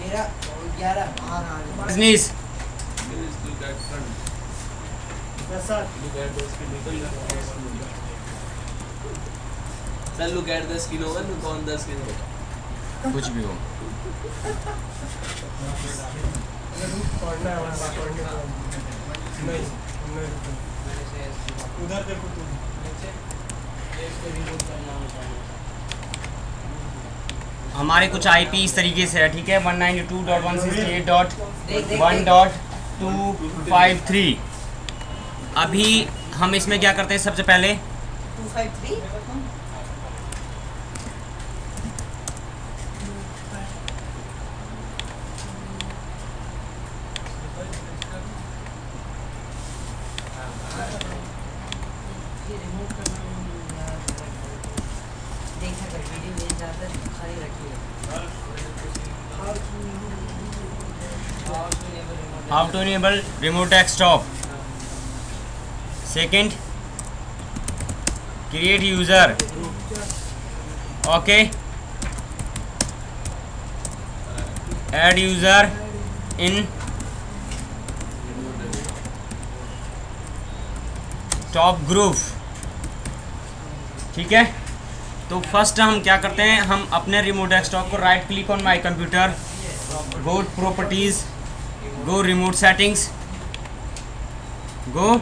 मेरा 11 Business. Sir, look at the skin over, look on the skin over. कुछ भी हो पढ़ना है नहीं उधर देखो तुम हमारे कुछ आईपी इस तरीके से है, ठीक है। 192.168.1.253। अभी हम इसमें क्या करते हैं, सबसे पहले 253 how to enable remote desktop. Second, create user. Okay, add user in top group, ठीक है। तो फर्स्ट हम क्या करते हैं, हम अपने रिमोट डेस्कटॉप को right click on my computer, go properties, go remote settings, go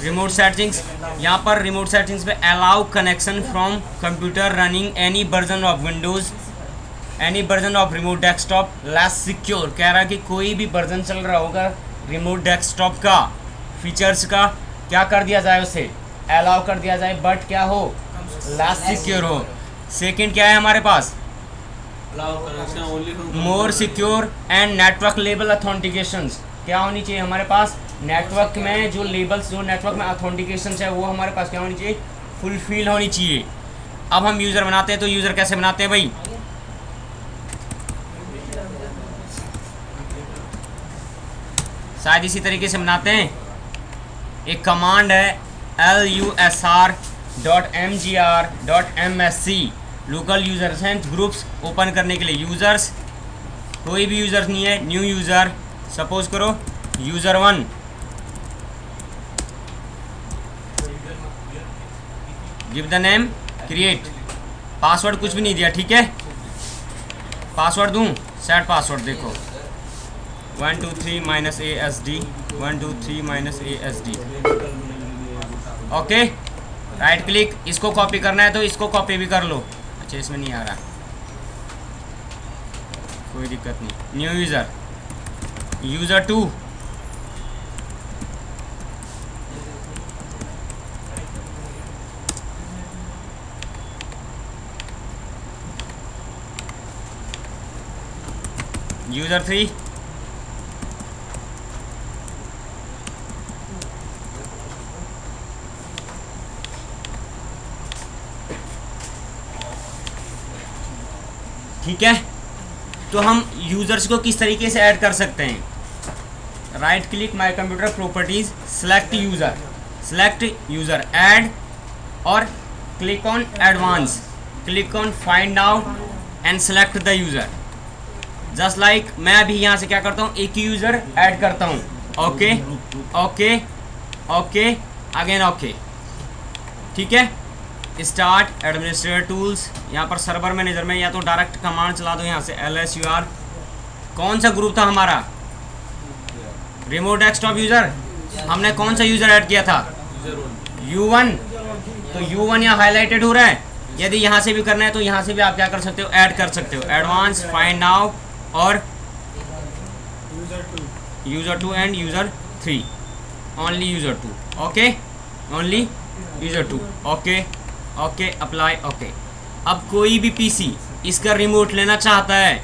remote settings. यहाँ पर रिमोट सेटिंग्स पे allow connection from computer running any version of Windows, any version of remote desktop less secure. कह रहा है कि कोई भी version चल रहा होगा रिमोट डेस्कटॉप का, फीचर्स का क्या कर दिया जाए, उसे अलाउ कर दिया जाए, बट क्या हो, लेस सिक्योर हो। सेकंड क्या है हमारे पास, मोर सिक्योर एंड नेटवर्क लेबल अथेंटिकेशंस। क्या होनी चाहिए हमारे पास, नेटवर्क में जो लेबल्स, जो नेटवर्क में अथेंटिकेशंस है वो हमारे पास क्या होनी चाहिए, फुलफिल होनी चाहिए। अब हम यूज़र बनाते हैं, तो यूज़र कैसे बनाते हैं भाई, शायद इसी तरीके से बनाते हैं। एक कमांड है lusr.mgr.msc, लोकल यूजर्स हैं ग्रुप्स ओपन करने के लिए। यूज़र्स कोई भी यूज़र नहीं है, न्यू यूज़र, सपोज करो user 1, give the name, create, password कुछ भी नहीं दिया, ठीक है। पासवर्ड दूं, सेट पासवर्ड, देखो 123 -ASD 123 -ASD। Okay, right click, इसको कॉपी करना है तो इसको कॉपी भी कर लो। अच्छा, इसमें नहीं आ रहा, कोई दिक्कत नहीं। न्यू यूज़र, यूज़र 2, यूज़र 3, ठीक है। तो हम यूज़र्स को किस तरीके से ऐड कर सकते हैं, right click my computer properties, select user, add, और click on advance, click on find out and select the user. Just like मैं अभी यहाँ से क्या करता हूँ, एक ही यूज़र ऐड करता हूँ। Okay okay okay, again okay, ठीक है। स्टार्ट एडमिनिस्ट्रेटर टूल्स, यहाँ पर सर्वर मैनेजर में या तो डायरेक्ट कमांड चला दो यहाँ से LSUR। कौन सा ग्रुप था हमारा, रिमोट डेस्कटॉप यूज़र, हमने कौन सा यूज़र ऐड किया था, U1। तो U1 यहाँ हाईलाइटेड हो रहा है। यदि यहाँ से भी करना है तो यहाँ से भी आप क्या कर सकते हो, ऐड कर सकते हो, एडवांस, फाइंड आउट, और user 2 end user 3, only user 2, okay, only user 2, okay okay, apply, okay. अब कोई भी पीसी इसका रिमोट लेना चाहता है,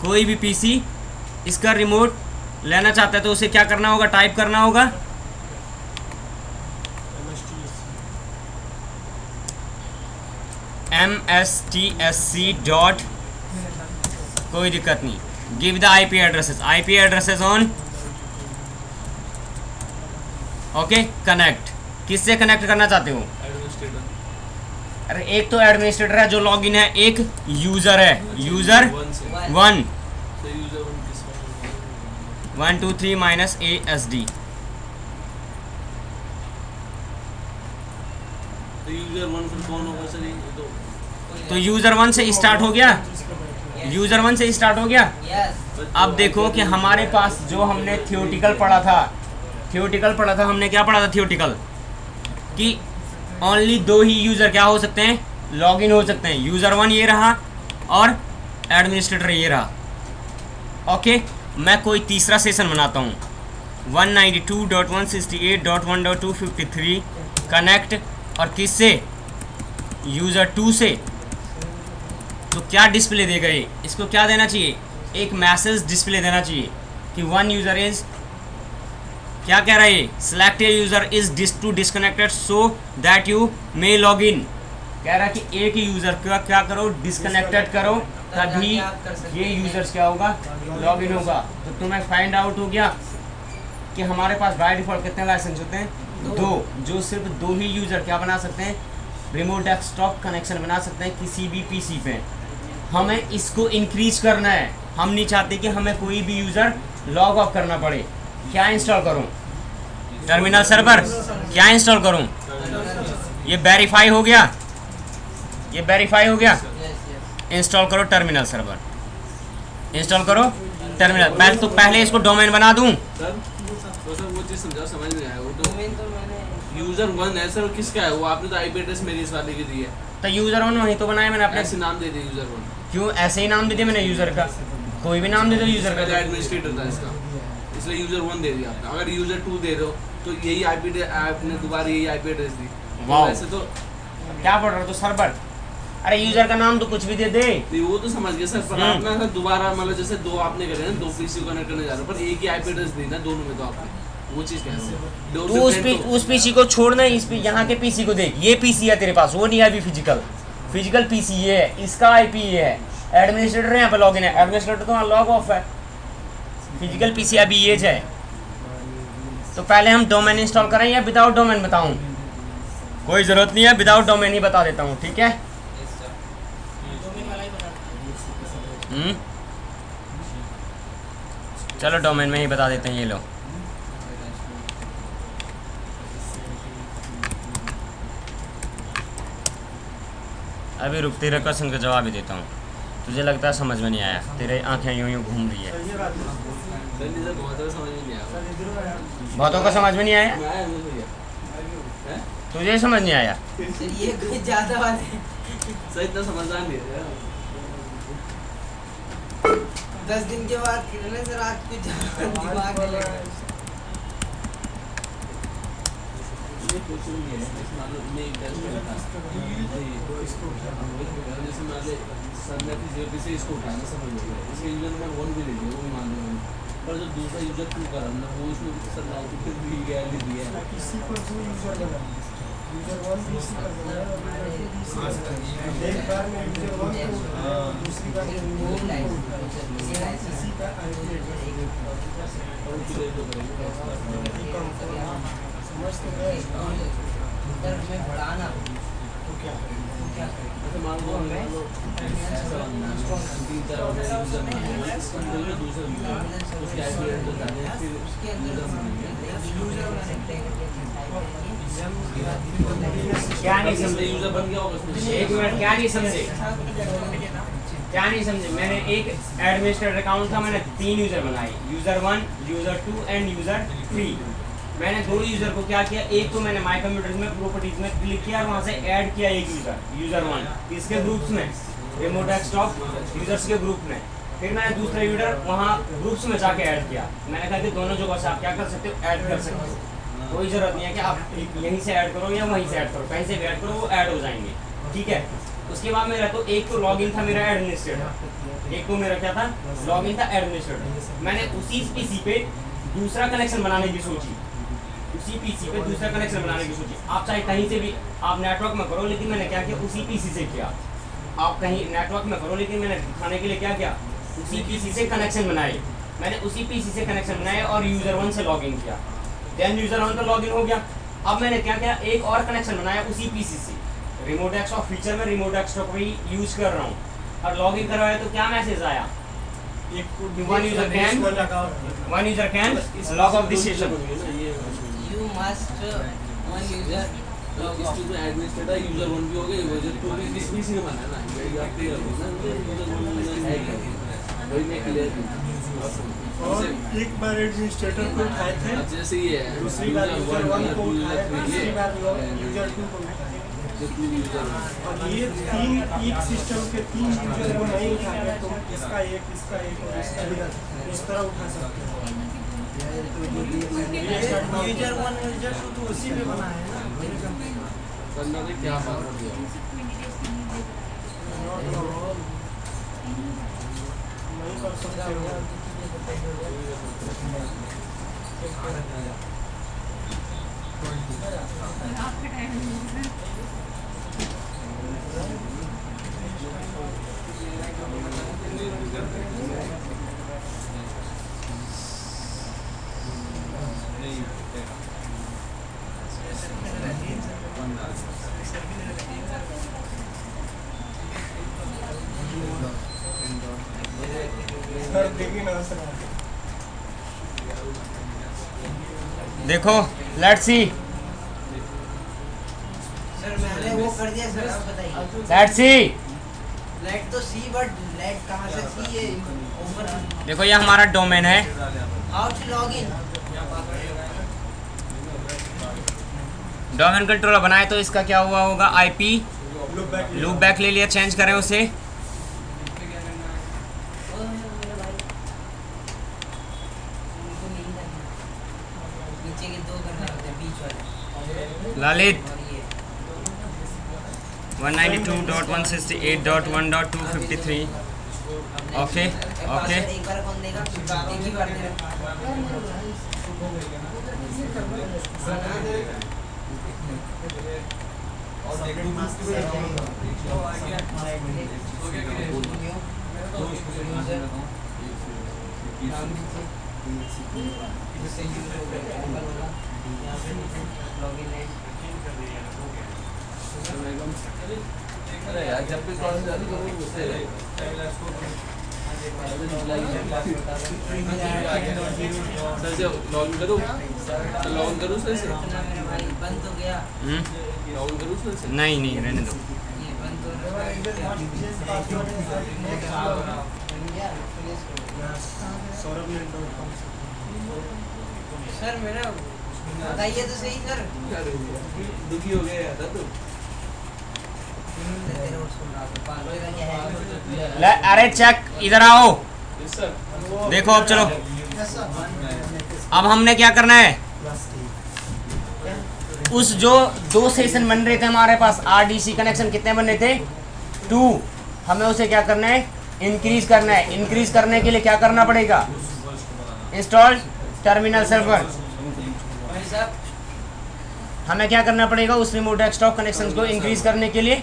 कोई भी पीसी इसका रिमोट लेना चाहता है तो उसे क्या करना होगा, टाइप करना होगा mstsc डॉट, कोई दिक्कत नहीं, give the IP addresses on, okay, connect. किससे कनेक्ट करना चाहते हो, अरे एक तो एडमिनिस्ट्रेटर है जो लॉगिन है, एक यूजर है, यूजर वन से 1 तो यूजर वन किस 1 2 3 माइनस ASD। तो यूजर वन फिर कौन होगा सर? ये तो यूजर 1 से स्टार्ट हो गया, यूजर 1 से स्टार्ट हो गया। यस अब देखो कि हमारे पास जो हमने थियोटिकल पढ़ा था, हमने क्या पढ़ा था थियोटिकल, कि ओनली 2 ही यूज़र क्या हो सकते हैं, लॉगिन हो सकते हैं। यूज़र 1 ये रहा और एडमिनिस्ट्रेटर ये रहा। ओके, मैं कोई तीसरा सेशन बनाता हूँ, 192.168.1.253 कनेक्ट, और किससे, यूज़र 2 से। तो क्या डिस्प्ले देगा ये, इसको क्या देना चाहिए, एक मैसेज डिस्प्ले देना चाहिए कि 1 यूज़र इज़, क्या कह रहा है ये, select a user is to disconnected so that you may log in. कह रहा है कि एक ही यूज़र का क्या करो, डिस्कनेक्टेड करो, तभी ये यूज़र्स क्या होगा, लॉग इन होगा। तो तुम्हें फाइंड आउट हो गया कि हमारे पास बाय डिफ़ॉल्ट कितने लाइसेंस होते हैं, 2, जो सिर्फ 2 ही यूज़र क्या बना सकते हैं, रिमोट डेस्कटॉप कनेक्शन बना सकते हैं किसी भी पीसी पे। हमें इसको इंक्रीज करना है, हम नहीं चाहते कि हमें कोई भी यूज़र लॉग ऑफ करना पड़े। क्या इंस्टॉल करूं, टर्मिनल सर्वर, क्या इंस्टॉल करूं, ये वेरीफाई हो गया, ये वेरीफाई हो गया, इंस्टॉल करो टर्मिनल सर्वर, इंस्टॉल करो टर्मिनल। पहले इसको डोमेन बना दूं। सर तो सर वो चीज़ समझाओ, समझ नहीं आया। वो तो डोमेन तो मैंने यूजर वन है सर, किसका है वो? आपने तो आईपी एड्रेस मेरी इस वाले की दी है, तो यूज़र 1 वहीं तो बनाया मैंने अपने, ऐसे नाम दे दिया यूजर वन। क्यों ऐसे ही नाम दे दिया मैंने यूज़र का, कोई भी नाम दे दो यूज़र पहले का। एडमिनिस्ट्रेटर था इसका, इसलिए यूजर वन दे दिया आपने। अगर यूजर 2 दे रहे हो तो यही आईपी, आपने दोबारा यही आईपी एड्रेस दी। वाह। वैसे तो क्या पढ़ रहा हो तो सर्वर, अरे यूज़र का नाम तो कुछ भी दे दे। नहीं, वो तो समझ गए सर, पर आपने सर दोबारा मतलब जैसे 2 आपने करे ना, 2 पीसी कनेक्ट करने जा रहे हो, पर एक ही आईपी एड्रेस दी ना दोनों में, तो आपने वो चीज़ कह रहे हो। तू उस पीसी को छोड़ना, इस यहाँ के पीसी को देख, ये पीसी है तेरे पास, वो नहीं है अभी फिजिकल पीसी ये है, इसका आईपी ये है, एडमिनिस्ट्रेटर यहाँ पे लॉगिन है, एडमिनिस्ट्रेटर तो लॉग ऑफ है, फिजिकल पीसी अभी ये है। तो पहले हम डोमेन इंस्टॉल करें या विदाउट डोमेन बताऊं? कोई ज़रूरत नहीं है, विदाउट डोमेन ही बता देता हूँ, ठीक है। चलो डोमेन में ही बता देते हैं, ये लो। अभी रुक, तेरे क्वेश्चन का जवाब ही देता हूँ। तुझे लगता है समझ में नहीं आया, तेरे आंखें यूं यूं घूम रही है। बहुतों को समझ में नहीं आया, तुझे समझ नहीं आया। सर ये कुछ ज्यादा बात है। सर इतना समझदार नहीं है 10 दिन के बाद खेलने सर, आज कुछ ज्यादा दिमाग में लगा है। ये कुछ नहीं है, इस मामले में एक टेस्ट था जैसे मान ले सर ने फिजियोलॉजी से इसको उठाना समझ लो, इसके यूजर नंबर 1 भी ले लिया, वो भी मान लो, पर जो दूसरा यूजर 2 का रहा ना, वो इसमें सर ना फिर भी गया नहीं दिया है। किसी को जो यूजर बना, यूजर 1 किसी पर बनाया और एक बार में यूजर 1 को दूसरी बार में यूजर 2 किसी का आईपी एड्रेस समझ तो गए। सर हमें बढ़ाना तो क्या करें? जैसे मान लो ऐसा बनना है, 3-4 यूजर बनाए, दूसरा यूजर उसके आईपी एड्रेस डालें, फिर उसके यूजर अंदर बनाएंगे। यूजर बना सकते हैं। क्या नहीं समझे, यूजर बन गया होगा उसमें। एक मिनट, क्या नहीं समझे, क्या नहीं समझे। मैंने एक एडमिनिस्ट्रेटर अकाउंट था, मैंने 3 यूज़र बनाए, यूज़र 1, यूज़र 2 एंड यूज़र 3। मैंने 2 यूज़र को क्या किया, एक तो मैंने माई कंप्यूटर्स में प्रॉपर्टीज में क्लिक किया और वहाँ से ऐड किया एक यूज़र 1 इसके ग्रुप्स में, रिमोट डेस्कटॉप यूज़र्स के ग्रुप में। फिर मैंने दूसरा यूज़र वहाँ ग्रुप्स में जाके ऐड किया। मैंने कहा कि दोनों जगह से आप क्या कर सकते हो, ऐड कर सकते हो। कोई ज़रूरत नहीं है कि आप यहीं से ऐड करो या वहीं से ऐड करो, कहीं से भी ऐड करो, वो ऐड हो जाएंगे, ठीक है। उसके बाद मेरा तो एक तो लॉगिन था मेरा एडमिनिस्ट्रेटर, एक तो मेरा क्या था, लॉगिन था एडमिनिस्ट्रेटर। मैंने उसी पीसी पे दूसरा कनेक्शन बनाने की सोची, उसी पीसी पे दूसरा कनेक्शन बनाने की सोची। आप चाहे कहीं से भी आप नेटवर्क में करो, लेकिन मैंने क्या किया, उसी पीसी से किया। आप कहीं नेटवर्क में करो, लेकिन मैंने दिखाने के लिए क्या किया, उसी पीसी से कनेक्शन बनाए। मैंने उसी पीसी से कनेक्शन बनाए और यूज़र 1 से लॉगिन किया। देन यूज़र 1 तो लॉगिन हो गया। अब मैंने क्या किया, एक और कनेक्शन बनाया उसी पीसी से, रिमोट डेस्कटॉप फीचर में रिमोट डेस्कटॉप भी यूज कर रहा हूँ और लॉग इन करवाया तो क्या मैसेज आया, one user can log off this session. You must one user log off. इसमें एडमिनिस्ट्रेटर यूजर 1 भी हो गया, यूजर 2 भी इसी ने बनाया ना, ये आप क्लियर हो ना, यूजर 1 वही मैं क्लियर हूं। और एक बार एडमिनिस्ट्रेटर को उठाए थे, जैसे ही है दूसरी बार यूजर 1 को उठाए, तीसरी बार यूजर 2 को उठाए। और ये तीन एक सिस्टम के तीन यूजर को नहीं उठाएंगे तो इसका एक और इसका एक इस तरह उठा सकते हैं। यूजर 1 यूजर 2 तो उसी पे बना है ना मेरे कंपनी में। बंदा ने क्या बात कर दिया, नहीं कर सकते हो। सर देखिए ना सर, देखो लेट्स सी, सर मैंने वो कर दिया सर, आप बताइए। Let's see. लेट तो सी बट लेट कहाँ से सी है ऊपर। देखो ये हमारा डोमेन है, how to log in. Domain controller बनाए तो इसका क्या हुआ होगा, आईपी लूप बैक ले लिया, चेंज करें उसे। नीचे के दो करने होते हैं, बीच वाले ललित और ये 192.168.1.253। ओके ओके, एक बार कौन देगा, एक ही बार देगा। अरे यार जब भी कॉल जाती करो उससे सर से लॉगिन करूँ, लॉगिन करूँ सर से, बंद हो गया, लॉगिन करूँ सर से। नहीं नहीं रहने दो। ये बंद हो गया। सर मेरा बताइए तो सही सर। दुखी हो गया था तो ले अरे चेक, इधर आओ, यस सर। देखो अब चलो, अब हमने क्या करना है, उस जो दो सेशन बन रहे थे हमारे पास, आरडीसी कनेक्शन कितने बन रहे थे, 2, हमें उसे क्या करना है, इंक्रीज करना है। इंक्रीज करने के लिए क्या करना पड़ेगा, इंस्टॉल टर्मिनल सर्वर। हमें क्या करना पड़ेगा, उस रिमोट डेस्कटॉप कनेक्शन को इंक्रीज करने के लिए।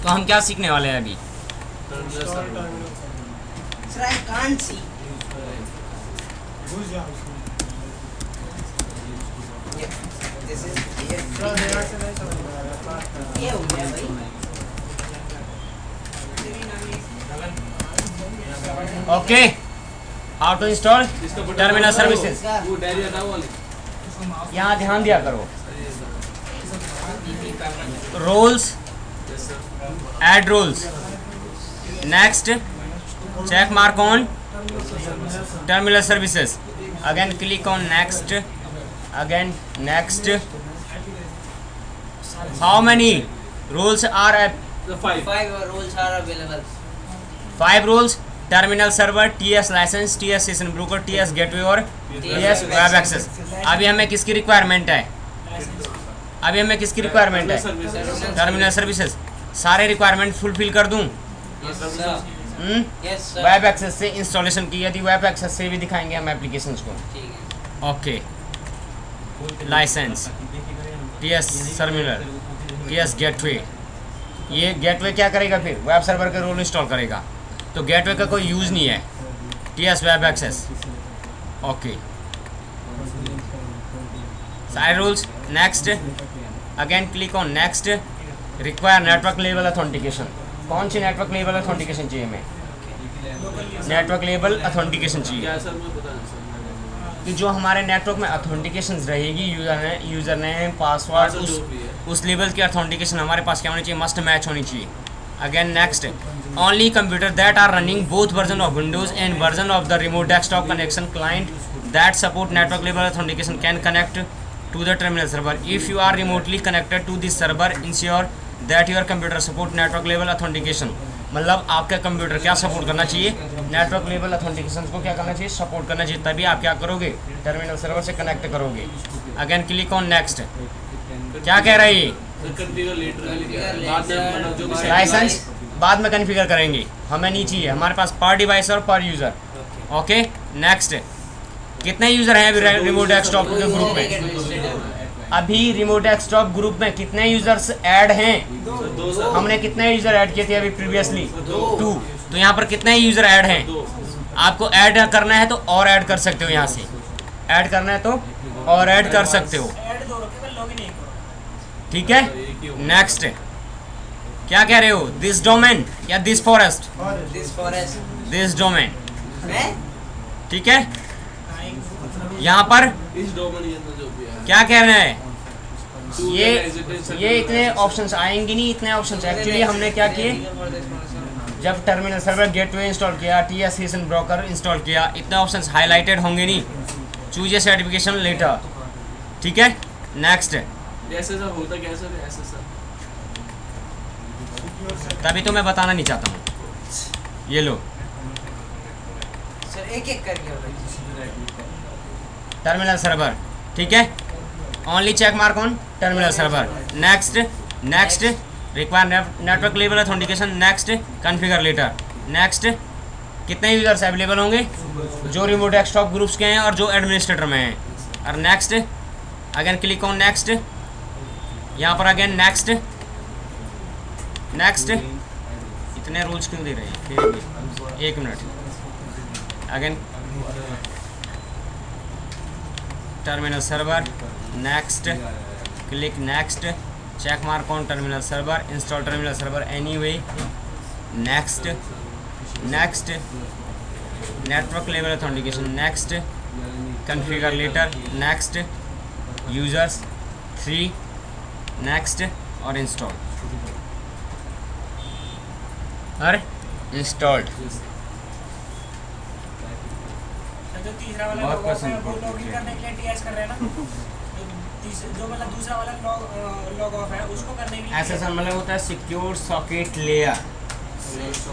तो हम क्या सीखने वाले हैं अभी, Sir, I can't see. This is ये हो गया भाई। Okay, how to install terminal services. वो डायरी हटाओ वाली, यहाँ ध्यान दिया करो, roles, add roles, next, check mark on terminal services, again click on next, again next. How many roles are the 5 5 roles are available. 5 roles, terminal server, TS license, TS session broker, TS gateway और TS web access। अभी हमें किसकी requirement है, अभी हमें किसकी requirement है, terminal services. सारे रिक्वायरमेंट फुलफिल कर दूं। Yes sir. Yes sir. Web access से इंस्टॉलेशन की, यदि वेब एक्सेस से भी दिखाएंगे हम एप्लीकेशंस को। ठीक है। Okay, licence, TS terminal, TS gateway. ये गेटवे क्या करेगा, फिर वेब सर्वर के रोल इंस्टॉल करेगा, तो गेटवे का कोई यूज़ नहीं है। टीएस वेब एक्सेस, ओके, सारे rules, next, again click on next, require network level authentication. कौन सी नेटवर्क लेवल अथेंटिकेशन चाहिए हमें? नेटवर्क लेवल अथेंटिकेशन चाहिए क्या सर मैं पता नहीं सर कि जो हमारे नेटवर्क में अथेंटिकेशन रहेगी, यूज़र नेम पासवर्ड, उस लेवल की अथेंटिकेशन हमारे पास क्या होनी चाहिए? मस्ट मैच होनी चाहिए। Again next, only computer that are running both version of Windows and version of the remote desktop connection client that support network level authentication can connect to the terminal server. If you are remotely connected to this server ensure that your computer support network level authentication. मतलब आपका computer क्या support करना चाहिए? Network level authentication को क्या करना चाहिए? Support करना चाहिए, तभी आप क्या करोगे? टर्मिनल सर्वर से कनेक्ट करोगे। Again click on next. क्या कह रहा है ये? लाइसेंस बाद में कॉन्फ़िगर करेंगे, हमें नहीं चाहिए, हमारे पास पर डिवाइस और पर यूज़र। ओके नेक्स्ट, कितने यूज़र हैं अभी रिमोट डेस्कटॉप के ग्रुप में? अभी रिमोट डेस्कटॉप ग्रुप में कितने यूज़र्स ऐड हैं? हमने कितने यूज़र ऐड किए थे अभी प्रीवियसली? 2। तो यहाँ पर कितने यूज़र ऐड हैं? आपको ऐड करना है तो और ऐड कर सकते हो, यहाँ से ऐड करना है तो और ऐड कर सकते हो, ठीक है। नेक्स्ट, क्या कह रहे हो? दिस डोमेन या दिस फॉरेस्ट? दिस डोमेन, ठीक है। यहाँ पर इस डोमेन के अंदर जो भी है क्या कह रहे हैं? ये इतने ऑप्शंस आएंगे नहीं, इतने ऑप्शंस एक्चुअली हमने क्या किए, जब टर्मिनल सर्वर गेटवे इंस्टॉल किया, TSCN ब्रोकर इंस्टॉल किया, इतने ऑप्शंस हाईलाइटेड होंगे नहीं। चूज ए सर्टिफिकेशन लेटर, ठीक है। नेक्स्ट, ऐसे सर होता क्या सर? ऐसे सर तभी तो मैं बताना नहीं चाहता हूँ। ये लो सर एक एक करके टर्मिनल सर्वर, ठीक है। Only check mark on terminal server. Next, next require network level authentication. Next, configure later. Next, कितने यूज़र्स अवेलेबल होंगे? जो रिमोट डेस्कटॉप ग्रुप्स के हैं और जो एडमिनिस्ट्रेटर में हैं। और next, again click on next. यहाँ पर अगेन नेक्स्ट, नेक्स्ट। इतने रूल्स क्यों दे रहे हैं? फिर एक minute. Again terminal server, next, click next, check mark on terminal server, install terminal server anyway. Next, next, network level authentication. Next, configure later. Next, users 3। Next और install और installed. जो तीसरा वाला बहुत लॉग ऑफ है पसंद वो करते लॉगिन हैं। करने के लिए टीएस कर रहे हैं ना। जो मतलब दूसरा वाला लॉग ऑफ है उसको करने के लिए ऐसा सा मतलब होता है सिक्योर सॉकेट लेयर।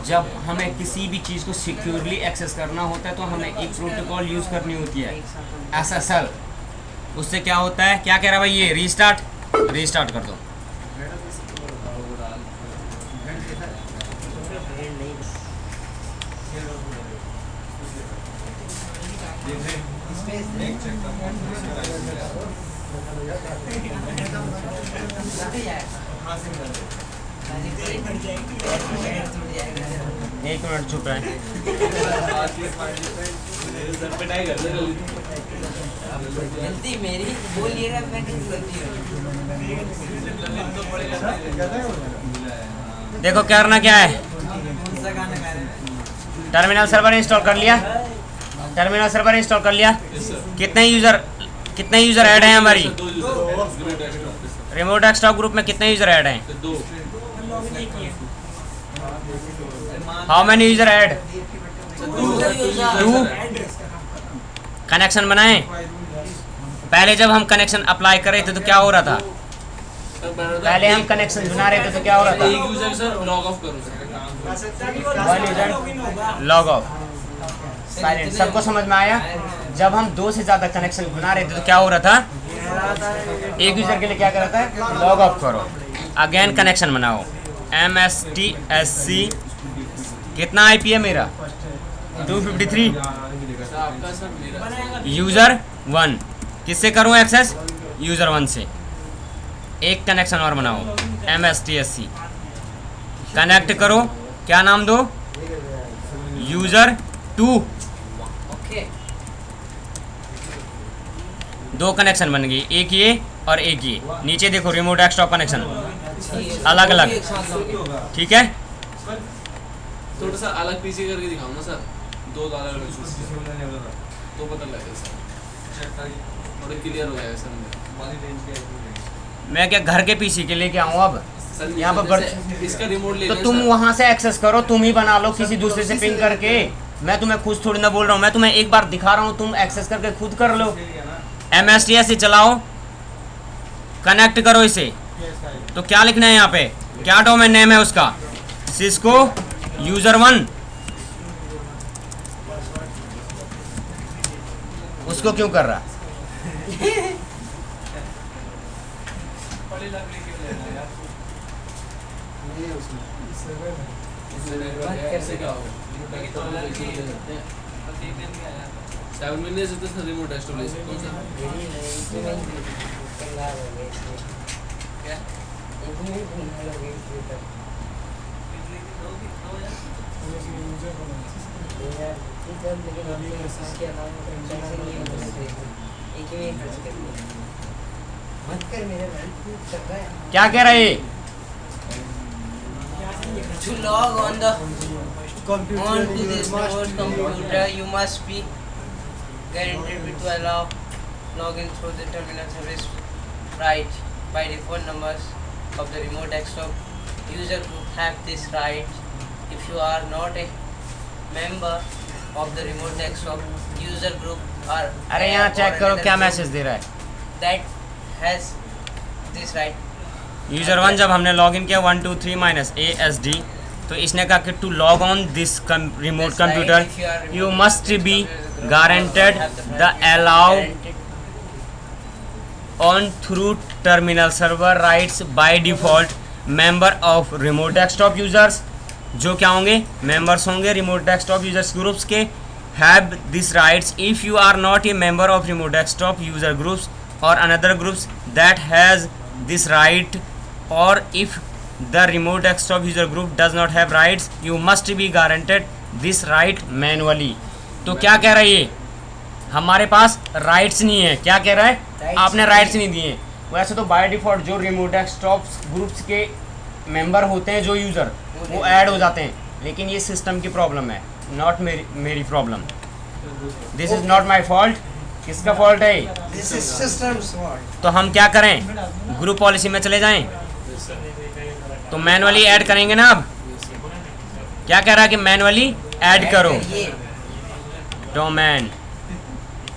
जब हमें किसी भी चीज़ को सिक्योरली एक्सेस करना होता है तो हमें एक प्रोटोकॉल यूज़ करनी होती है, SSL। उससे क्या होता है? क्या कह रहा है भाई ये? रीस्टार्ट कर दो। एक मिनट चुप रहे। सर पिटाई कर दे गलती मेरी बोलिएगा, मैं किस गलती देखो करना क्या है। कौन सा गाना गा रहे हैं? टर्मिनल सर्वर इंस्टॉल कर लिया, टर्मिनल सर्वर इंस्टॉल कर लिया। कितने यूज़र ऐड हैं हमारी? 2 यूजर रिमोट डेस्कटॉप ग्रुप में कितने यूज़र ऐड हैं? 2। लॉगिन नहीं किए। How many user add? 2। Address connection बनाएं। पहले जब हम कनेक्शन अप्लाई कर रहे थे तो क्या हो रहा था? पहले हम कनेक्शन बना रहे थे तो क्या हो रहा एक था? यूजर सर लॉग ऑफ करो सर। लॉगिन होगा। Log of, silent. सबको समझ में आया? जब हम 2 से ज़्यादा कनेक्शन बना रहे थे तो क्या हो रहा था? एक यूज़र के लिए क्या कर रहा था? लॉग ऑफ करो। अगेन कनेक्शन बनाओ। MSTSC कितना IP है मेरा? 253। आपका सर मेरा यूज़र 1 किससे करूँ एक्सेस? यूज़र 1 से। एक कनेक्शन और बनाओ, MSTSC कनेक्ट करो। क्या नाम दो? यूज़र 2। ओके 2 कनेक्शन बन गई, एक ये और एक ये नीचे देखो रिमोट डेस्कटॉप कनेक्शन अलग अलग, ठीक है। थोड़ा सा अलग पीछे करके दिखाओ ना सर, दो अलग अलग तो पता लगेगा सर, थोड़ा क्लियर हो जाएगा सर। मैं क्या घर के पीसी के लेके आऊँ अब सर यहाँ पर जैसे इसका रिमोट ले तो लें तुम सर। वहां से एक्सेस करो, तुम ही बना लो किसी दूसरे से पिंग करके। मैं तुम्हें खुद थोड़ी ना बोल रहा हूँ, मैं तुम्हें एक बार दिखा रहा हूँ, तुम एक्सेस करके खुद कर लो। MSTS से चलाओ, कनेक्ट करो इसे। तो क्या लिखना है यहाँ पे, क्या डोमेन नेम है उसका, सिस्को यूजर 1। उसको क्यों कर रहा? ऐसे क्या होगा? 7 महीने से तो सर रिमोट डेस्कटॉप ले सकते हो सर। क्या? क्या कह रहा है? To log on to this remote computer, you must be guaranteed to allow login through the terminal service right by default. Numbers of the remote desktop user group have this right. If you are not a member of the remote desktop user group or अरे यहाँ check करो क्या message दे रहा है। that has this right. User 1 जब हमने login किया 1 2 3 -ASD, तो इसने कहा कि to log on this remote computer you must be guaranteed the allow on through terminal server rights by default member of remote desktop users, जो क्या होंगे, मेंबर्स होंगे रिमोट डेस्कटॉप यूजर्स ग्रुप्स के, have this rights if you are not a member of remote desktop user groups और another groups that has this right, or if the remote desktop user group does not have rights you must be guaranteed this right manually। तो क्या कह रहा है ये, हमारे पास rights नहीं है। क्या कह रहा है, आपने राइट्स नहीं दिए। वैसे तो बाय डिफॉल्ट जो रिमोट डेस्कटॉप ग्रुप्स के मेंबर होते हैं जो यूज़र, वो ऐड हो जाते हैं, लेकिन ये सिस्टम की प्रॉब्लम है, नॉट मेरी problem. This is not my fault. किसका फॉल्ट है? This is system's fault. तो हम क्या करें, ग्रुप पॉलिसी में चले जाएं, तो मैनुअली ऐड करेंगे ना। अब क्या कह रहा है कि मैनुअली ऐड करो ये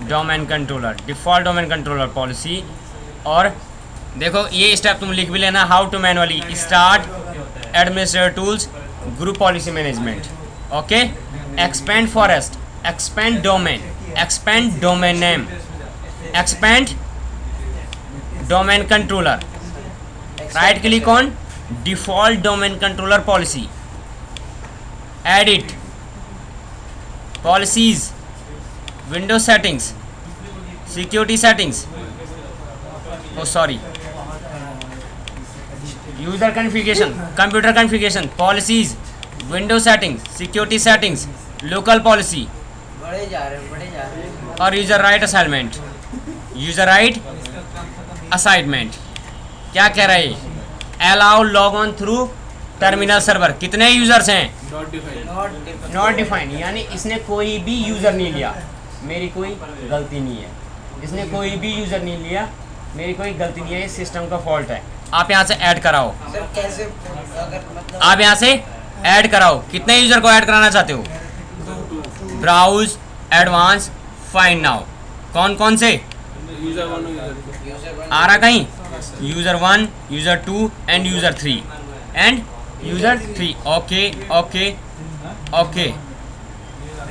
domain controller, default domain controller policy. और देखो ये स्टेप तुम लिख भी लेना, how to manually start administrator tools group policy management. Okay, expand forest, expand domain name, expand domain controller, right click on default domain controller policy, edit policies, window settings, security settings, oh sorry, user configuration, computer configuration, policies, window settings, security settings, local policy बड़े जा रहे हैं। और user right assignment, user right assignment. क्या कह रहा है, allow log on through terminal server. कितने यूजर्स हैं? नॉट डिफाइंड, यानी इसने कोई भी यूजर नहीं लिया, मेरी कोई गलती नहीं है। इसने कोई भी यूजर नहीं लिया, मेरी कोई गलती नहीं है, ये सिस्टम का फॉल्ट है। आप यहाँ से ऐड कराओ, सर कैसे अगर मतलब आप यहाँ से ऐड कराओ। कितने यूजर को ऐड कराना चाहते हो? Browse, advance, find now. कौन कौन से? यूजर 1 यूजर आ रहा कहीं? User 1, user 2 and user 3 and user 3। Okay okay okay,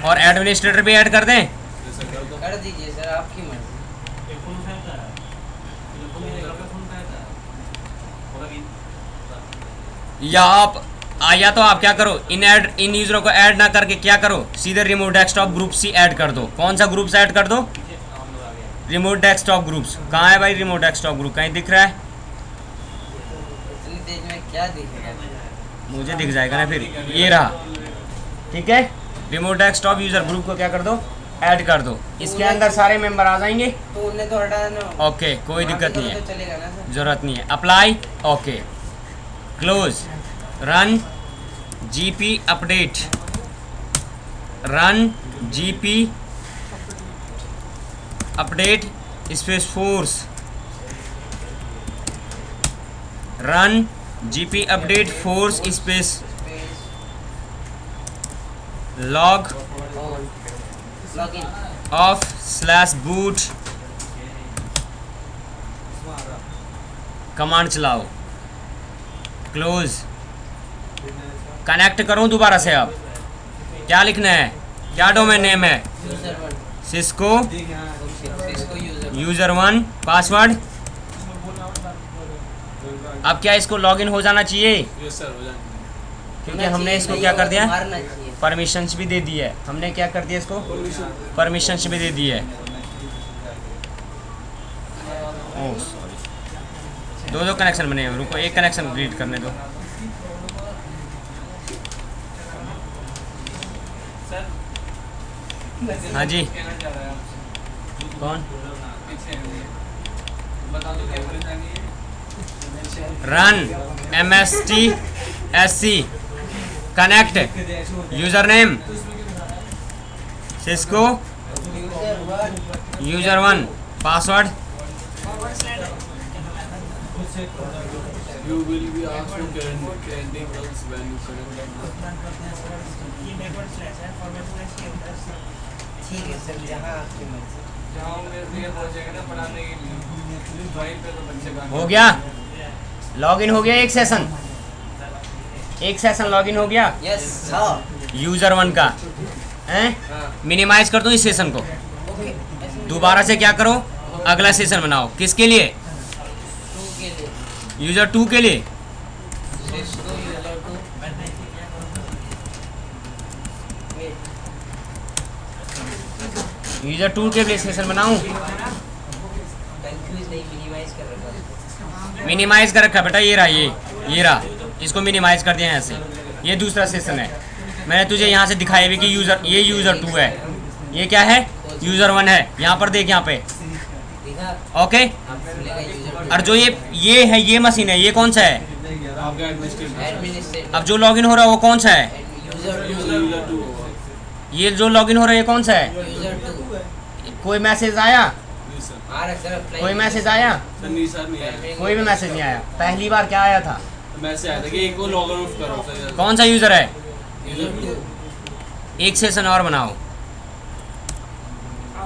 और एडमिनिस्ट्रेटर भी ऐड कर दें। कर दीजिए सर, आपकी मर्जी। या तो आप क्या करो, इन यूजरों को ऐड ना करके क्या करो, सीधे रिमोट डेस्कटॉप ग्रुप्स ही ऐड कर दो। कौन सा ग्रुप्स ऐड कर दो? Remote desktop groups. कहाँ है भाई रिमोट डेस्कटॉप ग्रुप? कहीं दिख रहा है? इतनी तेज में क्या दिखेगा? मुझे दिख जाएगा ना फिर। ये रहा, ठीक है। रिमोट डेस्कटॉप यूजर ग्रुप को क्या कर दो, ऐड कर दो। इसके अंदर सारे मेंबर आ जाएंगे। तो उन्हें तो हटाना ना। ओके, कोई दिक्कत नहीं तो है, चलेगा ना सर। ज़रूरत नहीं है। Apply, okay, close, run GP update, run GP update space force, run GP update force space log login. Of slash boot command चलाओ, क्लोज, कनेक्ट करूं दोबारा से। अब क्या लिखना है, क्या डोमेन नेम है? यूजर 1। सिस्को इसको यूजर यूजर 1, पासवर्ड। अब क्या इसको लॉगिन हो जाना चाहिए? यस सर, हो जाएंगे। क्योंकि हमने इसको क्या कर दिया, मारना चाहिए। परमिशंस भी दे दी है। हमने क्या कर दिया इसको, परमिशंस भी दे दी है। ओह सॉरी, दो कनेक्शन बने हैं, रुको एक कनेक्शन डिलीट करने दो। हाँ जी, कौन? Run MSTSC connect user name Cisco user 1, password. You will be asked to credentials when you connect. ये बैकवर्ड स्लैश है, फॉरवर्ड स्लैश ये होता है। ठीक है सर, जहाँ आपकी मर्जी। जहाँ मेरे ये हो जाएगा ना पढ़ाने के लिए, वहीं पे तो बच्चे का हो गया, लॉगिन हो गया। एक सेशन लॉगिन हो गया यस सर। यूजर 1 का हैं। हाँ मिनिमाइज कर दूं इस सेशन को, ओके। दोबारा से क्या करो, अगला सेशन बनाओ। किसके लिए? 2 के लिए। यूजर 2 के लिए। Cisco user 2। यूजर 2 के लिए सेशन बनाऊं। कंफ्यूज नहीं, मिनिमाइज कर रखा। मिनिमाइज कर रखा बेटा, ये रहा, इसको मिनिमाइज कर दिया ऐसे। ये दूसरा सेशन है, मैंने तुझे यहाँ से दिखाया भी कि ये यूजर 2 है, ये क्या है, यूजर 1 है। यहाँ पर देख, यहाँ पे देखा ओके। आपको मिलेगा यूजर 2। और जो ये है, ये मशीन है, ये कौन सा है? आपका एडमिनिस्ट्रेटर एडमिनिस्ट्रेटर। अब जो लॉगिन हो रहा है वो कौन सा है? यूजर यूजर 2 होगा। ये जो लॉगिन हो रहा है ये कौन सा है? यूजर 2। कोई मैसेज आया? जी सर। आ रहा सर, अप्लाई। कोई मैसेज आया? सर नहीं सर, नहीं आया। कोई भी मैसेज नहीं आया। पहली बार क्या आया था? मैसेज आया था कि एक को लॉग आउट करो सर। कौन सा यूजर है? यूजर 2। एक सेशन और बनाओ,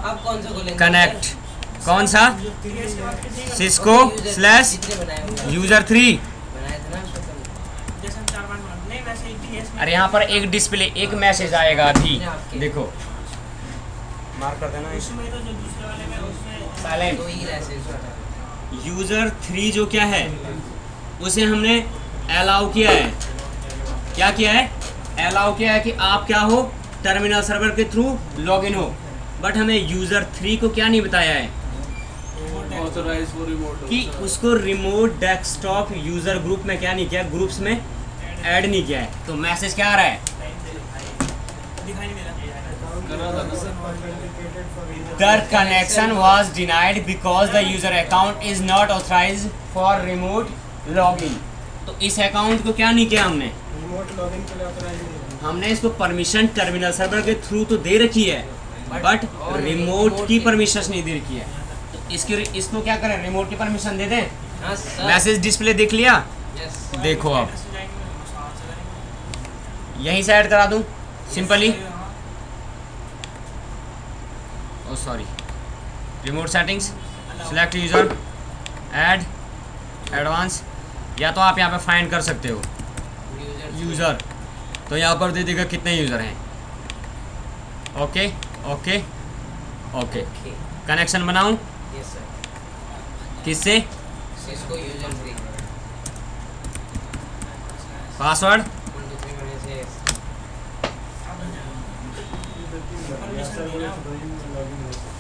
आप कौन सा खोलेंगे? कनेक्ट। कौन सा? Cisco slash user 3। बनाया था ना उसको कल। जैसे हम 4-5 मिनट नहीं वैसे एक DS में अरे यहाँ पर एक डिस्प्ले, एक मैसेज आएगा अभी, देखो मार्क कर देना। उसमें तो जो दूसरे वाले में उसमें साइलेंट। तो ही मैसेज। यूजर 3 जो क्या है, उसे हमने अलाउ किया है। क्या किया है? अलाउ किया है कि आप क्या हो, टर्मिनल सर्वर के थ्रू लॉगिन हो। बट हमें यूजर 3 को क्या नहीं बताया है ऑथराइज फॉर रिमोट कि उसको रिमोट डेस्कटॉप यूजर ग्रुप में क्या नहीं किया, ग्रुप्स में ऐड नहीं किया है। तो मैसेज क्या आ रहा है? दिखाई नहीं दे रहा। कर रहा था ना sir. The connection was denied because the user account is not authorized for remote login। तो इस अकाउंट को क्या नहीं किया हमने, रिमोट लॉगिन के लिए ऑथराइज नहीं है। हमने इसको परमिशन टर्मिनल सर्वर के थ्रू तो दे रखी है, बट रिमोट की परमिशन नहीं दे रखी है। तो इसको क्या करें, रिमोट की परमिशन दे दें। हाँ सर। मैसेज डिस्प्ले देख लिया, यस। देखो अब ऐसे जाएंगे साथ से करेंगे। यहीं से ऐड करा दूं simply. Oh sorry, remote settings, select user, add advance, या तो आप यहाँ पे फाइंड कर सकते हो यूज़र। तो यहाँ पर दे देगा कितने यूज़र हैं। ओके ओके ओके, कनेक्शन बनाऊं यस सर। किससे? Cisco user 3। पासवर्ड 1 2 3 में से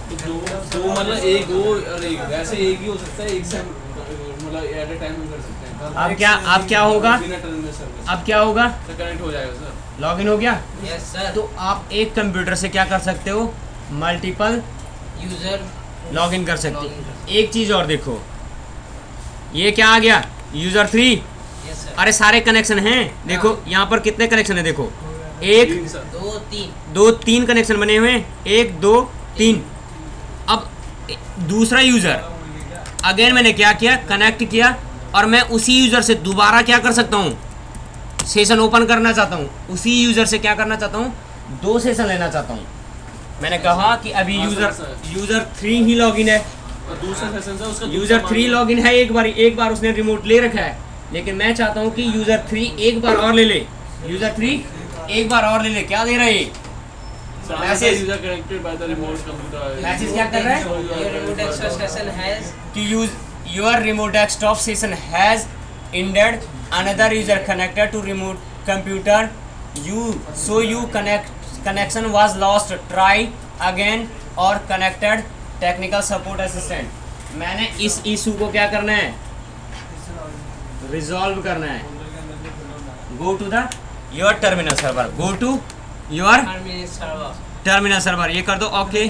तो दो मतलब एक वो और एक वैसे एक ही हो सकता है, एक से मतलब एट अ टाइम हम कर सकते हैं। अब क्या होगा, बिना टर्मिनल सर्विस अब क्या होगा, से कनेक्ट हो जाएगा सर। लॉगिन हो गया। Yes sir. तो आप एक कंप्यूटर से क्या कर सकते हो, मल्टीपल यूजर लॉगिन कर सकते Login हैं। कर एक चीज़ और देखो, ये क्या आ गया, यूज़र 3। यस सर अरे सारे कनेक्शन हैं, देखो यहाँ पर कितने कनेक्शन है, देखो 1 2 3 2 3 कनेक्शन बने हुए हैं, 1 2 3। अब दूसरा यूज़र अगेन मैंने क्या किया, कनेक्ट किया, और मैं उसी यूज़र से दोबारा क्या कर सकता हूँ, सेशन ओपन करना चाहता हूँ। उसी यूज़र से क्या करना चाहता हूँ, 2 सेशन लेना चाहता हूँ। मैंने कहा कि अभी हाँ, यूज़र 3 ही लॉगिन है, और दूसरा सेशन से उसका यूज़र 3 लॉगिन है, एक बार उसने रिमोट ले रखा है, लेकिन मैं चाहता हूँ कि यूज़र 3 एक बार और ले ले, यूज़र 3 एक बार और ले ले। क्या दे रहा है ये message? User connected by the remote computer. Message क्या कर रहा है your remote desktop session has कि your remote desktop session has ended, another user connected to remote computer, you connection was lost, try again or connected technical support assistant। मैंने इस issue को क्या करना है, रिजॉल्व करना है। Go to the your terminal server, go to your server terminal server, ये कर दो ओके।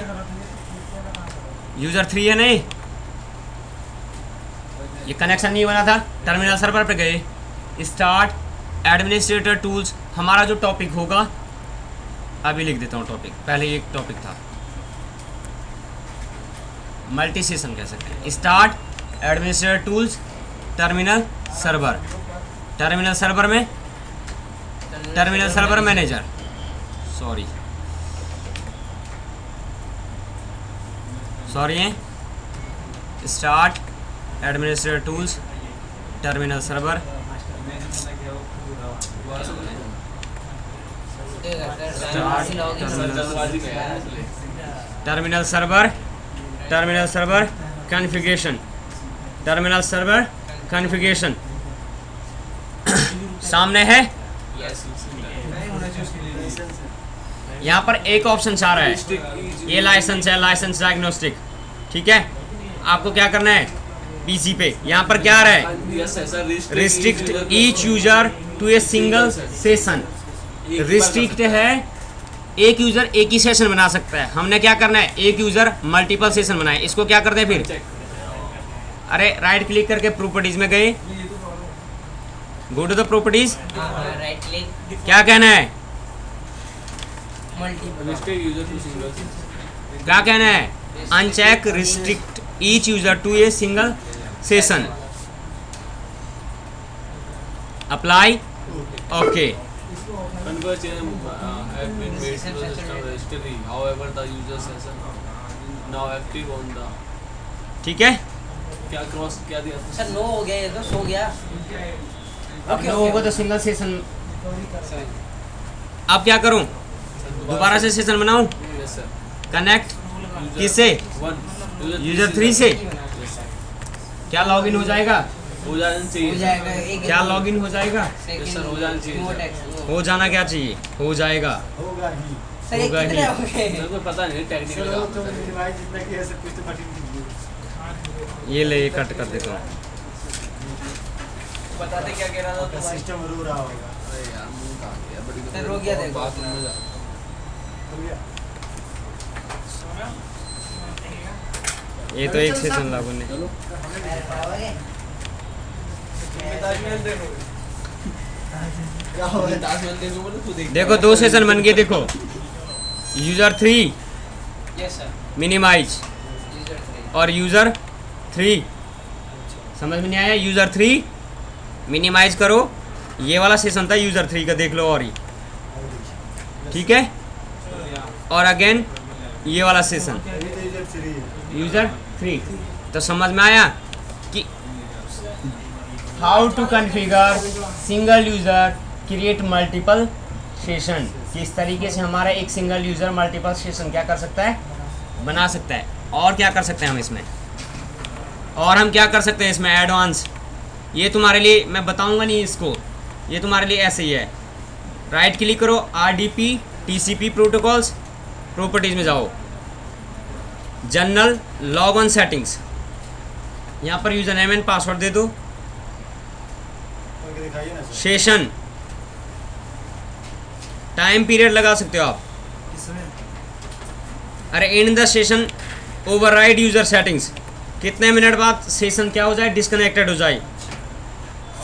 यूजर 3 है नहीं, ये कनेक्शन नहीं बना था, टर्मिनल सर्वर पे गए, स्टार्ट एडमिनिस्ट्रेटर टूल्स। हमारा जो टॉपिक होगा, अभी लिख देता हूँ टॉपिक, पहले एक टॉपिक था मल्टी सेशन कह सकते हैं। Start administrator tools terminal server, terminal server में टर्मिनल सर्वर मैनेजर, सॉरी है, start administrator tools terminal server, terminal server configuration, terminal server configuration सामने है। यहाँ पर एक ऑप्शन आ रहा है, ये लाइसेंस है, लाइसेंस डायग्नोस्टिक, ठीक है। आपको क्या करना है, पीसी पे यहाँ पर क्या आ रहा है, restrict each user to a single session. Restrict है, एक यूजर एक ही सेशन बना सकता है। हमने क्या करना है, एक यूजर मल्टीपल सेशन बनाए। इसको क्या करते हैं फिर, अरे राइट क्लिक करके प्रॉपर्टीज में गए, go to the properties, right click क्या कहना है, मल्टीपल यूजर टू सिंगल। क्या कहना है, uncheck restrict each user to a single session, apply okay. Conversion have been made to the system registry. However, the user session now active on the ठीक है, क्या cross क्या दिया sir no हो गया, ये तो सो गया। अब नो होगा तो सिंगल सेशन। अब क्या करूं, दोबारा से सेशन बनाऊं, यस सर। कनेक्ट किससे, वन यूजर 3 से, क्या लॉगिन हो जाएगा, हो जाना हो चाहिए जाएगा एक क्या लॉगिन हो जाएगा, Yes, sir, हो जाना चाहिए, रिमोट sir। एक्सेस हो जाना क्या चाहिए, हो जाएगा। सर ये होगा कितने ही। हो गए? मेरे को पता नहीं टेक्निकल ये ले, ये कट कर देता हूँ। बताते क्या कह रहा था तो भाई? सिस्टम रो रहा होगा। अरे यार मुंह कहाँ गया बड़ी सर, रो गया देखो। बाथरूम में जा ये तो एक सेशन लागू नहीं। चलो क्या हो रहा है? ताजमहल देखो बोले तू देख देखो 2 सेशन बन गए, देखो user 3 yes sir, minimize user 3 और यूजर 3, समझ में नहीं आया, यूजर 3 मिनिमाइज करो। ये वाला सेशन था यूजर 3 का, देख लो, और ही ठीक है। और अगेन ये वाला सेशन यूजर 3, तो समझ में आया कि how to configure single user create multiple session, किस तरीके से हमारा एक सिंगल यूज़र मल्टीपल सेशन क्या कर सकता है, बना सकता है। और क्या कर सकते हैं हम इसमें, और हम क्या कर सकते हैं इसमें एडवांस, ये तुम्हारे लिए मैं बताऊंगा नहीं इसको, ये तुम्हारे लिए ऐसे ही है। राइट क्लिक करो, RDP TCP प्रोटोकॉल्स, प्रॉपर्टीज़ में जाओ, जनरल लॉग ऑन सेटिंग्स, यहाँ पर यूज़र नेम एंड पासवर्ड दे दो, सेशन टाइम पीरियड लगा सकते हो आप, अरे in the session override user settings, कितने मिनट बाद सेशन क्या हो जाए, डिस्कनेक्टेड हो जाए।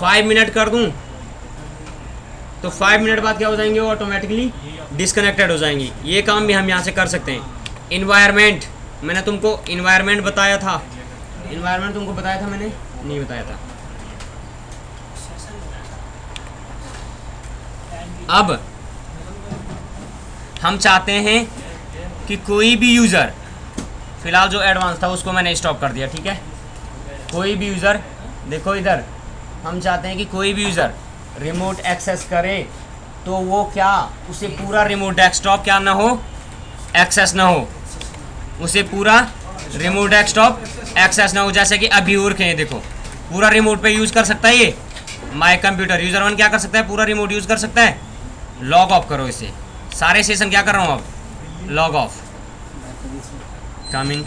5 मिनट कर दूं तो 5 मिनट बाद क्या हो जाएंगे, वो ऑटोमेटिकली डिस्कनेक्टेड हो जाएंगी। ये काम भी हम यहाँ से कर सकते हैं। इन्वायरमेंट, मैंने तुमको इन्वायरमेंट बताया था, इन्वायरमेंट तुमको बताया था मैंने, नहीं बताया था। अब हम चाहते हैं कि कोई भी यूज़र, फिलहाल जो एडवांस था उसको मैंने स्टॉप कर दिया, ठीक है। कोई भी यूज़र, देखो इधर, हम चाहते हैं कि कोई भी यूज़र रिमोट एक्सेस करे तो वो क्या, उसे पूरा रिमोट डेस्कटॉप क्या ना हो, एक्सेस ना हो, उसे पूरा रिमोट डेस्कटॉप एक्सेस ना हो। जैसे कि अभी और कहें, देखो पूरा रिमोट पे यूज़ कर सकता है ये माई कंप्यूटर। यूज़र 1 क्या कर सकता है, पूरा रिमोट यूज़ कर सकता है। लॉग ऑफ करो इसे, सारे सेशन क्या कर रहा हूँ अब, लॉग ऑफ, कमिंग।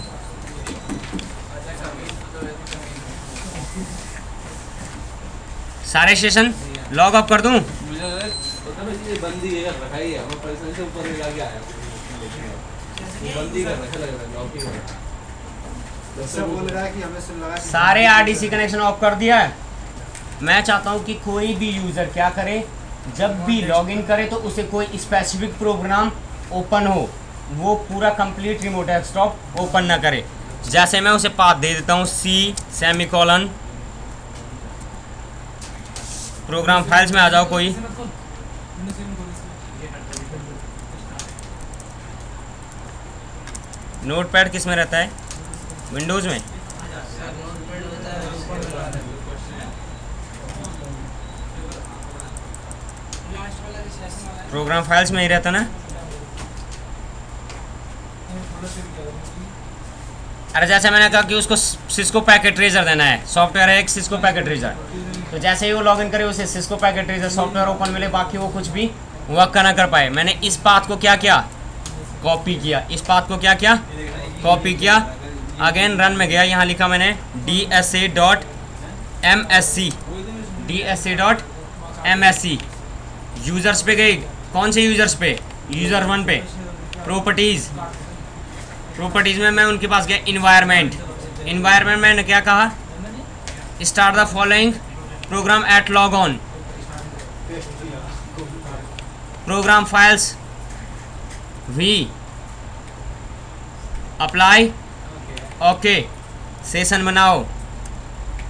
सारे सेशन लॉग ऑफ कर दूं। मुझे पता नहीं ये बंदी ये रखा ही है, मैं परेशान से ऊपर लगा के आया बंदी कर रखा लग रहा है, लॉक ही कर रहा है। ऐसा बोल रहा है कि हमें से लगा कि सारे आरडीसी कनेक्शन ऑफ कर दिया है। मैं चाहता हूं कि कोई भी यूज़र क्या करे, जब भी लॉगिन करे तो उसे कोई स्पेसिफिक प्रोग्राम ओपन हो, वो पूरा कंप्लीट रिमोट डेस्कटॉप ओपन ना करे। जैसे मैं उसे पाथ दे देता हूँ C:, प्रोग्राम फाइल्स में आ जाओ कोई, नोटपैड किस में रहता है, विंडोज़ में। प्रोग्राम फाइल्स में ही रहता ना। अरे जैसे मैंने कहा कि उसको सिस्को पैकेट ट्रेजर देना है, सॉफ्टवेयर है एक सिस्को पैकेट ट्रेजर, तो जैसे ही वो लॉगिन करे उसे Cisco packet treasure software open मिले, बाकी वो कुछ भी वर्क ना कर पाए। मैंने इस पाथ को क्या किया, कॉपी किया, इस पाथ को क्या किया, कॉपी किया। अगेन रन में गया, यहाँ लिखा मैंने DSA.MSC, यूज़र्स पे गई, कौन से यूज़र्स पे, यूज़र 1 पे, प्रॉपर्टीज़ में मैं उनके पास गया, इन्वायरमेंट मैंने क्या कहा, start the following program at log on, program files we apply, okay, session बनाओ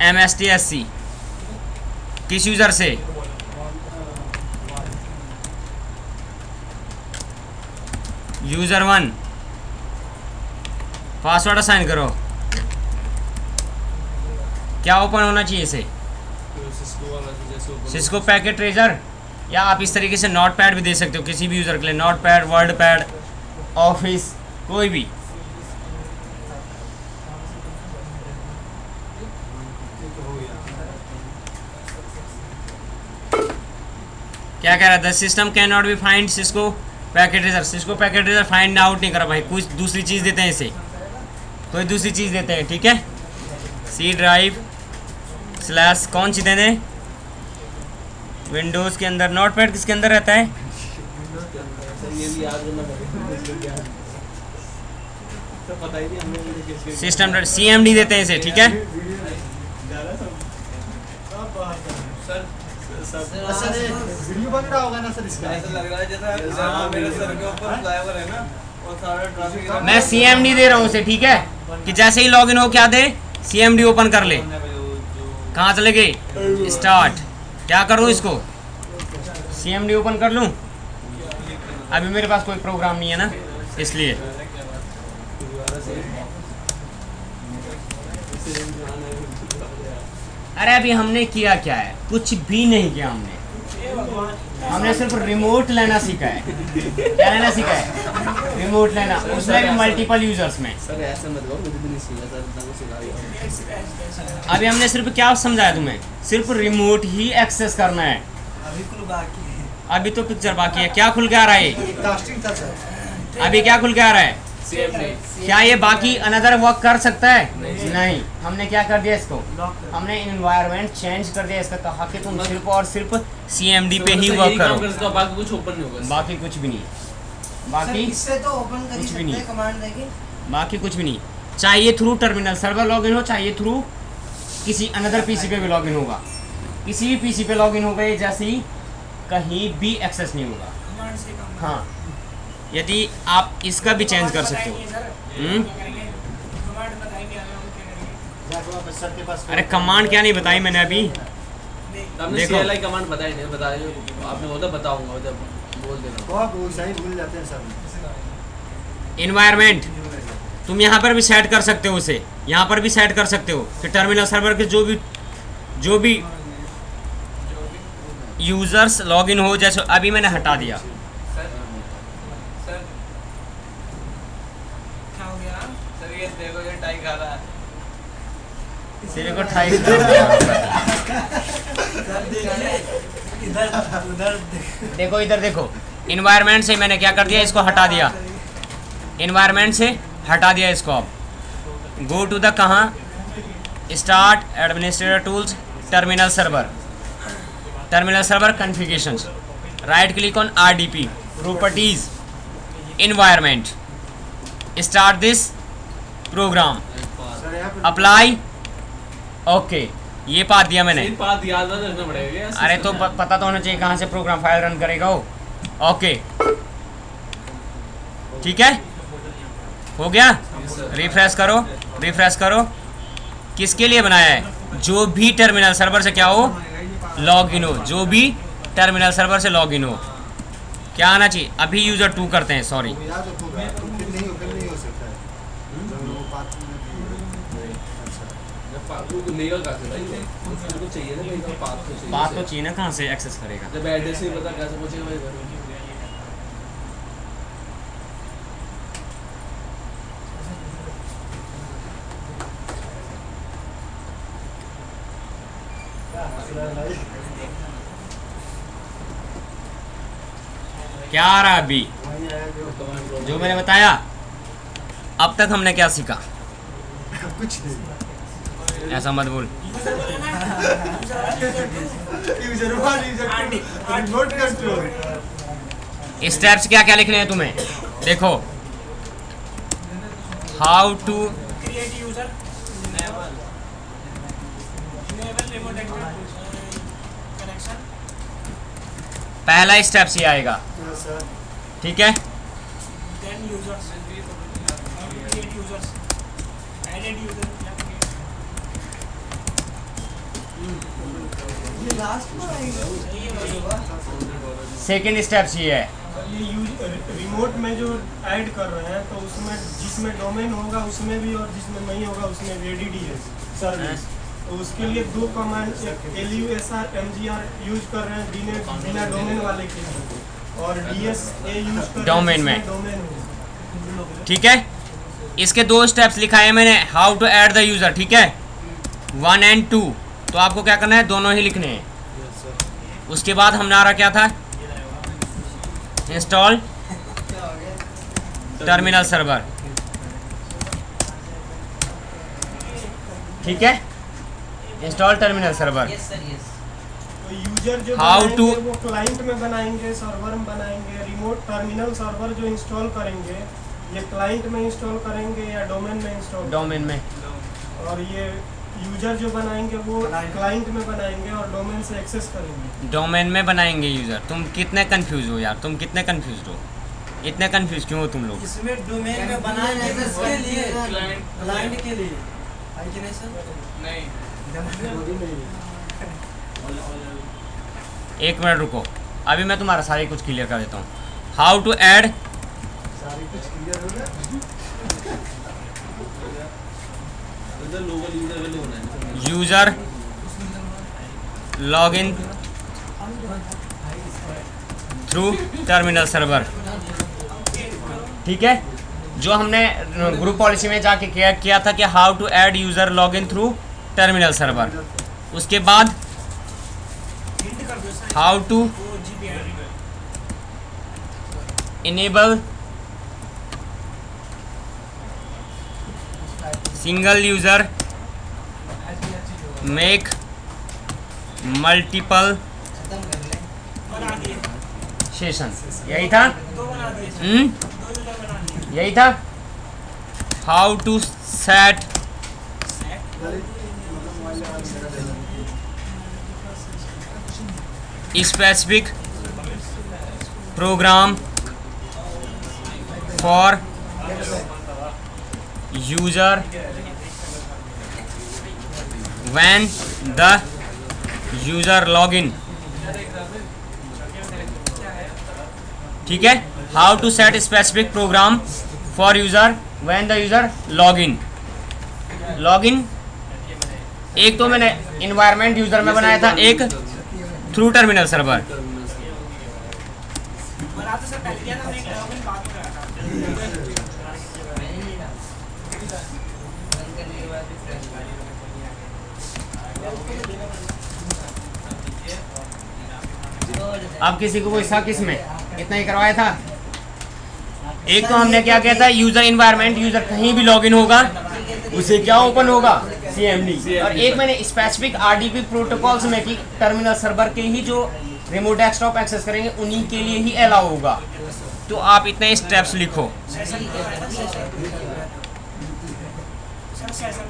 MSTSC, किस यूज़र से, यूज़र 1, पासवर्ड असाइन करो। क्या ओपन होना चाहिए इसे, सिस्को पैकेट ट्रेजर, या आप इस तरीके से नोट पैड भी दे सकते हो किसी भी यूज़र के लिए, note pad, word pad, office, कोई भी। क्या कह रहा था, system can not be find Cisco packet treasure, Cisco packet treasure find out नहीं करा भाई, कुछ दूसरी चीज़ देते हैं इसे, कोई दूसरी चीज़ देते हैं, ठीक है। C ड्राइव / कौन सी देने, विंडोज़ के अंदर, नोट पैड किसके अंदर रहता है, ये भी याद करना पड़ेगा, तो पता ही नहीं हमने सिस्टम CMD देते हैं इसे, ठीक है। सर वीडियो बन रहा होगा ना सर इसका, ऐसा लग रहा है जैसा मेरे सर के ऊपर फ्लाईओवर है ना, और सारा ट्रैफिक मैं CMD दे रहा हूँ उसे, ठीक है, कि जैसे ही लॉगिन हो क्या दे, CMD ओपन कर ले। कहाँ चले गए, स्टार्ट, क्या करूँ इसको, CMD ओपन कर लूँ। अभी मेरे पास कोई प्रोग्राम नहीं है ना, इसलिए अरे अभी हमने किया क्या है, कुछ भी नहीं किया हमने सिर्फ रिमोट लेना सीखा है। क्या लेना सीखा है, रिमोट लेना, उसमें भी मल्टीपल यूजर्स में। सर ऐसे मत करो, मुझे भी नहीं सीखा सर, इतना कुछ सिखा। अभी हमने सिर्फ क्या समझाया तुम्हें, सिर्फ रिमोट ही एक्सेस करना है। अभी तो पिक्चर बाकी है, क्या खुल के आ रहा है, कास्टिंग था सर, अभी क्या खुल के आ रहा है, क्या ये बाकी अनदर वर्क कर सकता है, नहीं। हमने क्या कर दिया इसको, हमने इन्वायरमेंट चेंज कर दिया इसका, कहा कि तुम सिर्फ और सिर्फ CMD पे ही वर्क करो, बाकी कुछ ओपन नहीं होगा, बाकी कुछ भी नहीं। बाकी इससे तो ओपन कर ही कुछ भी सकते नहीं। हैं कमांड देके। बाकी कुछ भी नहीं, चाहिए थ्रू टर्मिनल सर्वर लॉगिन हो, चाहिए थ्रू किसी अनदर पीसी पे भी लॉगिन होगा, किसी भी पीसी पे लॉगिन हो गए जैसे ही कहीं भी एक्सेस नहीं होगा। कमांड से काम हाँ, यदि आप इसका भी चेंज कर सकते हो। हम्म? कमांड बताएंगे हमें, हम क्या करेंगे। सर के पास अरे कमांड क्या नहीं बताई मैंने अभी। आपने देखो। CLI कमांड बताई नहीं, बताइए आपने बोला बताऊंगा जब बोल देना। बहुत वो सही भूल जाते हैं सब। इन्वायरमेंट तुम यहाँ पर भी सेट कर सकते हो, उसे यहाँ पर भी सेट कर सकते हो कि टर्मिनल सर्वर के जो भी यूजर्स लॉगिन हो, जैसे अभी मैंने हटा दिया। सर क्या हो गया? सर ये देखो ये टाई खा रहा है। सिरे को ठाई इधर उधर देखो, इधर देखो, इन्वायरमेंट से मैंने क्या कर दिया, इसको हटा दिया, इन्वायरमेंट से हटा दिया इसको। अब गो टू द कहाँ, start administrator tools, terminal server configurations, right click on RDP properties, environment, start this program, sir यहाँ पे अप्लाई, ओके, ये पाथ दिया मैंने। एक बात याद रखना पड़ेगा क्या? अरे तो पता तो होना चाहिए कहाँ से प्रोग्राम फाइल रन करेगा वो। ओके, ठीक है, हो गया। रिफ्रेश करो। किसके लिए बनाया है? जो भी टर्मिनल सर्वर से क्या हो, लॉग इन हो, जो भी टर्मिनल सर्वर से लॉग इन हो। क्या आना चाहिए? अभी यूजर 2 करते हैं, सॉरी। याद रखोगा, फिर नहीं हो सकता है। जब वो बात अच्छा जब पाथ को लेगा कहाँ से भाई? उसको चाहिए ना कहीं का पाथ तो चाहिए। बात तो चाहिए ना, कहाँ से एक्सेस करेगा। जब एड्रेस ही पता कैसे पहुंचेगा भाई घर? क्या आ रहा है अभी? वही आया जो जो मैंने बताया। अब तक हमने क्या सीखा? कुछ नहीं। ऐसा मत बोल। User remote control. स्टेप्स क्या क्या लिखने हैं तुम्हें? देखो, how to, create user, enable remote connection, पहला स्टेप्स ये आएगा, सर ठीक है। Then users, create users, added user, ये लास्ट में आएगा। सेकेंड स्टेप्स ये है, ये रिमोट में जो ऐड कर रहे हैं तो उसमें जिसमें डोमेन होगा उसमें भी और जिसमें नहीं होगा उसमें भी ADDS सर्विस। तो उसके लिए 2 कमांड, LUSR MGR यूज कर रहे हैं बिना डोमेन वाले के लिए, और DSA यूज कर रहे हैं डोमेन में। जिसमें डोमेन हो। ठीक है। इसके 2 स्टेप्स लिखा है मैंने, how to add the user, ठीक है, 1 and 2। तो आपको क्या करना है, दोनों ही लिखने हैं। उसके बाद हमारा क्या था, इंस्टॉल टर्मिनल सर्वर, ठीक है, install terminal server. Yes sir yes. तो यूजर जो How बनाएंगे to- वो क्लाइंट में बनाएंगे, सर्वर में बनाएंगे। रिमोट टर्मिनल सर्वर जो इंस्टॉल करेंगे ये क्लाइंट में इंस्टॉल करेंगे या डोमेन में इंस्टॉल, डोमेन में, और ये यूजर जो बनाएंगे वो क्लाइंट में बनाएंगे और डोमेन से एक्सेस करेंगे। डोमेन में बनाएंगे यूजर। तुम कितने कंफ्यूज हो यार, तुम कितने कंफ्यूज हो, इतने कंफ्यूज क्यों हो तुम लोग? इसमें डोमेन में बनाएंगे किसके लिए? क्लाइंट के लिए है कि नहीं सर? नहीं। एक मिनट रुको, अभी मैं तुम्हारा सारी कुछ क्लियर कर देता हूँ। हाउ टू ऐड, सारी कुछ क्लियर हो गया। इधर लोकल यूजर के लिए होना है। User login through terminal server, ठीक है। जो हमने ग्रुप पॉलिसी में जाके किया था कि how to add user login through terminal server. उसके बाद हिंट कर दो सर, हाउ टू वो GPI enable single user make multiple खत्म कर ले। बना दिए। सेशन, यही था। दो बना दिए, दो यूजर बना दिए। यही था how to set specific program for user when the user login, ठीक है। How to set specific program for user when the user login, login एक तो मैंने इन्वायरमेंट यूजर में बनाया था, एक थ्रू टर्मिनल सर्वर। बना तो सर पहले दिया था, हमने एक लॉगिन बाद में करा था। अब किसी को कोई शक इसमें, इतना ही करवाया था। एक तो हमने क्या किया था, यूजर इन्वायरमेंट, यूजर कहीं भी लॉगिन होगा उसे क्या ओपन होगा, CMD। और एक मैंने स्पेसिफिक RDP प्रोटोकॉल्स में कि टर्मिनल सर्वर के ही जो रिमोट डेस्कटॉप एक्सेस करेंगे उन्हीं के लिए ही अलाउ होगा। तो आप इतने स्टेप्स लिखो। सर सेशन में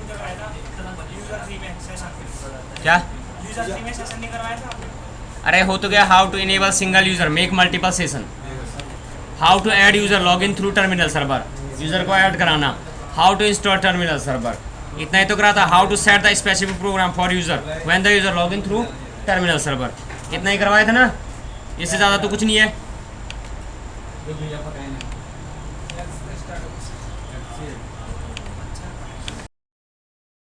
करवाया था, यूजर 3 में सेशन, क्या यूजर 3 में सेशन नहीं करवाया था। अरे हो तो गया। How to enable single user make multiple session, how to add user log in through terminal server, user को ऐड कराना, how to install terminal server, इतना ही तो करा था। How to set the specific program for user when the user log in through terminal server, इतना ही करवाया था ना, इससे ज़्यादा तो कुछ नहीं है।